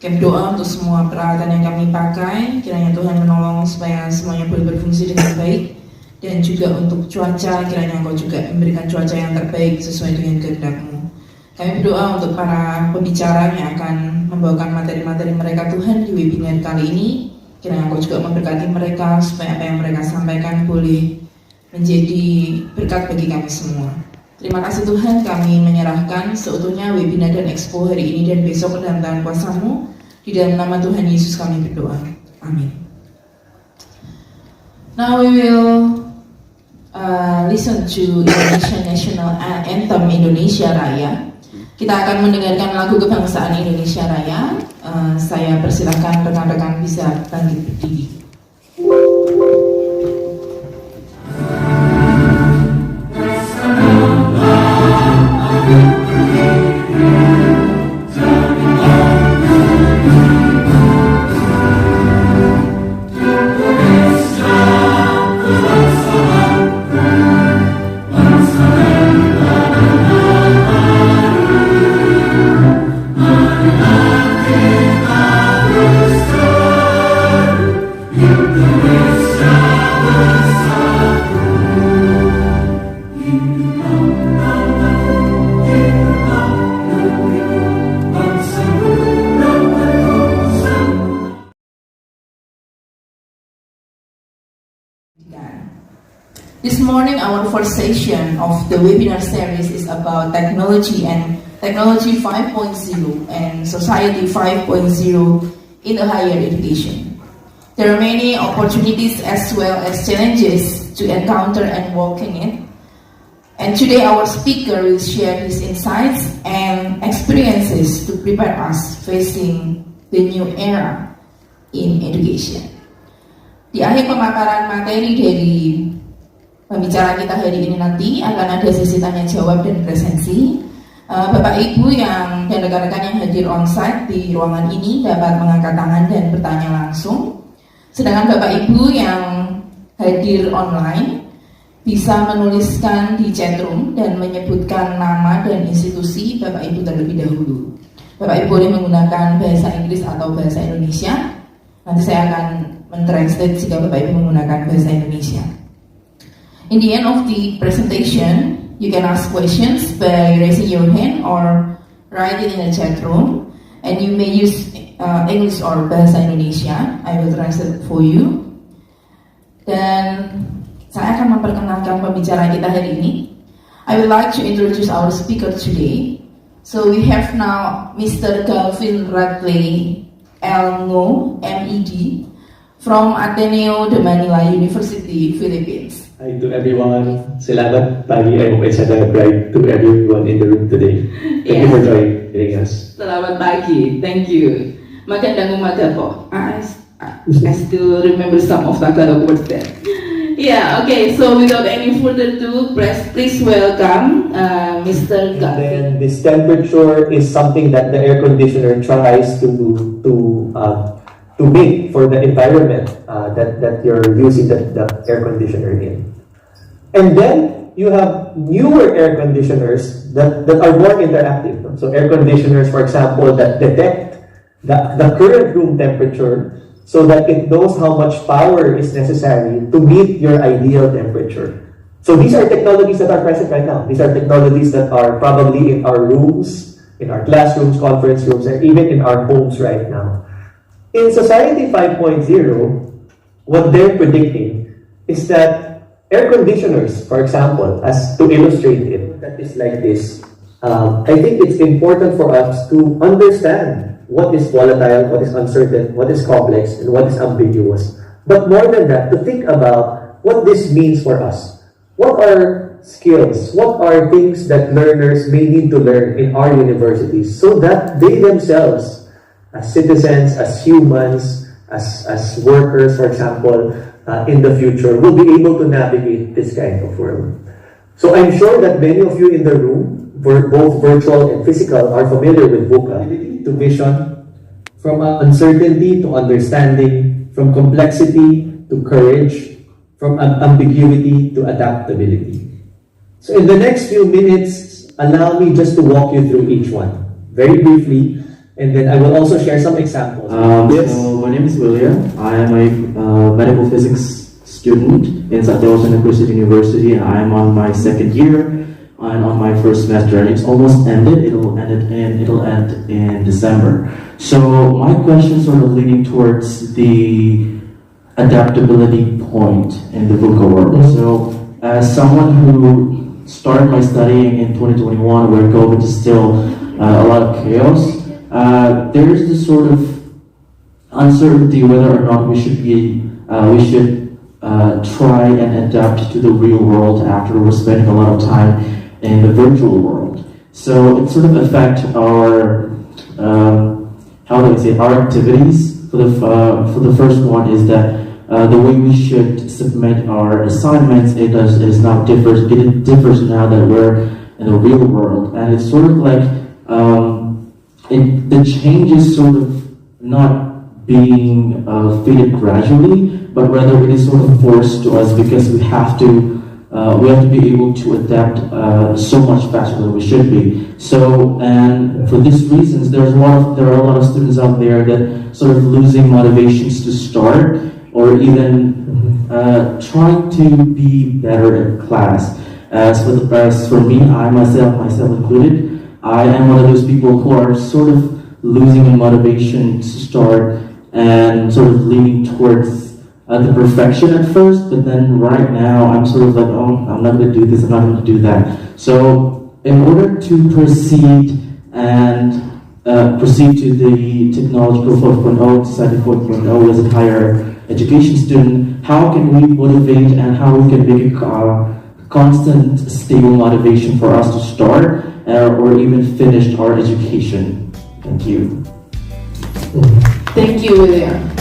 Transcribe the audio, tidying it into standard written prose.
Kami doa untuk semua peralatan yang kami pakai, kiranya Tuhan menolong supaya semuanya boleh berfungsi dengan baik. Dan juga untuk cuaca, kiranya Engkau juga memberikan cuaca yang terbaik sesuai dengan kehendak-Mu. Kami berdoa untuk para pembicara yang akan membawakan materi-materi mereka Tuhan di webinar kali ini. Kiranya Engkau juga memberkati mereka supaya apa yang mereka sampaikan boleh menjadi berkat bagi kami semua. Terima kasih Tuhan, kami menyerahkan seutuhnya webinar dan expo hari ini dan besok ke dalam tangan kuasa-Mu. Di dalam nama Tuhan Yesus kami berdoa. Amin. Now we will listen to Indonesian National Anthem Indonesia Raya. Kita akan mendengarkan lagu kebangsaan Indonesia Raya. Saya persilahkan rekan-rekan bisa bangkit berdiri. This morning, our first session of the webinar series is about technology and technology 5.0 and society 5.0 in the higher education. There are many opportunities as well as challenges to encounter and walk in it. And today, our speaker will share his insights and experiences to prepare us facing the new era in education. Di akhir pemaparan materi dari pembicara kita hari ini nanti akan ada sesi tanya jawab dan presensi. Bapak Ibu dan rekan-rekan yang hadir onsite di ruangan ini dapat mengangkat tangan dan bertanya langsung. Sedangkan Bapak Ibu yang hadir online bisa menuliskan di chatroom dan menyebutkan nama dan institusi Bapak Ibu terlebih dahulu. Bapak Ibu boleh menggunakan bahasa Inggris atau bahasa Indonesia. Nanti saya akan mentranslate jika Bapak Ibu menggunakan bahasa Indonesia. In the end of the presentation, you can ask questions by raising your hand or write it in the chat room, and you may use English or bahasa Indonesia. I will translate for you. Dan saya akan memperkenalkan pembicara kita hari ini. I would like to introduce our speaker today. So we have now Mr. Galvin Radley M.Ed. from Ateneo de Manila University, Philippines. Hi to everyone. Selamat pagi. I hope I said that right to everyone in the room today. Thank you for joining us. Selamat pagi. Thank you. Magandang umaga po. I still remember some of Tagalog words there. Yeah, okay. So without any further ado, please welcome Mr. Galvin. And then this temperature is something that the air conditioner tries to make for the environment that you're using the air conditioner in. And then you have newer air conditioners that are more interactive. So air conditioners, for example, that detect the current room temperature so that it knows how much power is necessary to meet your ideal temperature. So these are technologies that are present right now. These are technologies that are probably in our rooms, in our classrooms, conference rooms, and even in our homes right now. In Society 5.0, what they're predicting is that air conditioners, for example, as to illustrate it, that is like this. I think it's important for us to understand what is volatile, what is uncertain, what is complex, and what is ambiguous. But more than that, to think about what this means for us. What are skills? What are things that learners may need to learn in our universities so that they themselves, as citizens, as humans, as workers, for example, in the future, will be able to navigate this kind of world. So I'm sure that many of you in the room, both virtual and physical, are familiar with VUCA. To vision, from uncertainty to understanding, from complexity to courage, from ambiguity to adaptability. So in the next few minutes, allow me just to walk you through each one. Very briefly, And then I will also share some examples. So my name is William. I am a medical physics student in Satya Kristen University, and I am on my second year and on my first semester, and it's almost ended. It'll end in December. So my question sort of leaning towards the adaptability point in the VUCA world. So as someone who started my studying in 2021, where COVID is still a lot of chaos, there is this sort of uncertainty whether or not we should try and adapt to the real world after we're spending a lot of time in the virtual world. So it sort of affects our our activities. For the first one is that the way we should submit our assignments it differs now that we're in the real world, and it's sort of like the change is sort of not being faded gradually, but rather it is sort of forced to us because we have to be able to adapt so much faster than we should be. So, and for these reasons, there are a lot of students out there that sort of losing motivations to start or even trying to be better in class. As for me, I myself included, I am one of those people who are sort of losing the motivation to start and sort of leaning towards the perfection at first, but then right now I'm sort of like, oh, I'm not going to do this, I'm not going to do that. So in order to proceed to the technological 4.0, society 4.0 as a higher education student, how can we motivate and how we can make a constant, stable motivation for us to start or even finish our education? Thank you. Thank you, William.